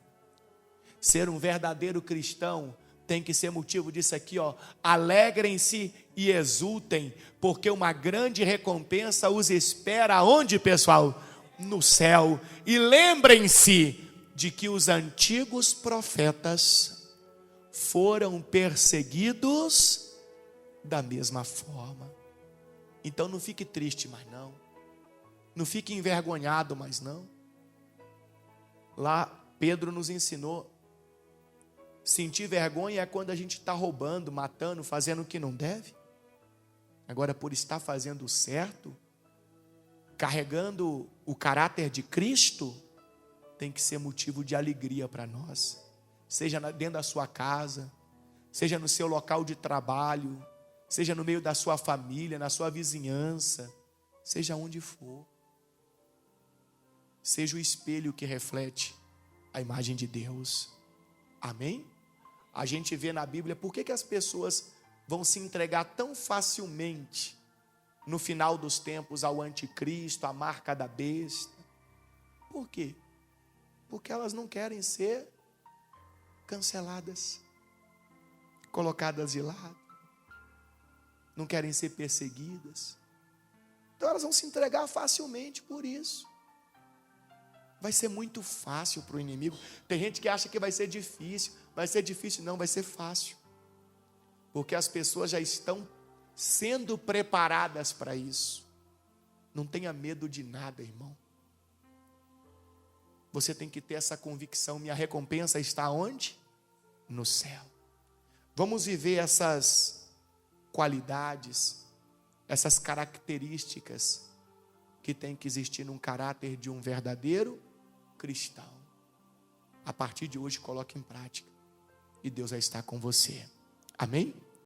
Ser um verdadeiro cristão tem que ser motivo disso aqui, ó. Alegrem-se e exultem, porque uma grande recompensa os espera onde, pessoal? No céu. E lembrem-se de que os antigos profetas foram perseguidos da mesma forma. Então não fique triste mais não. Não fique envergonhado mais não. Lá Pedro nos ensinou. Sentir vergonha é quando a gente está roubando, matando, fazendo o que não deve. Agora, por estar fazendo o certo, carregando o caráter de Cristo, tem que ser motivo de alegria para nós. Seja dentro da sua casa, seja no seu local de trabalho, seja no meio da sua família, na sua vizinhança, seja onde for. Seja o espelho que reflete a imagem de Deus. Amém? A gente vê na Bíblia por que as pessoas vão se entregar tão facilmente no final dos tempos ao anticristo, à marca da besta. Por quê? Porque elas não querem ser canceladas, colocadas de lado, não querem ser perseguidas. Então elas vão se entregar facilmente por isso. Vai ser muito fácil para o inimigo. Tem gente que acha que vai ser difícil. Vai ser difícil, não, vai ser fácil. Porque as pessoas já estão sendo preparadas para isso. Não tenha medo de nada, irmão. Você tem que ter essa convicção. Minha recompensa está onde? No céu. Vamos viver essas qualidades, essas características que tem que existir num caráter de um verdadeiro cristão. A partir de hoje, coloque em prática. E Deus vai estar com você. Amém?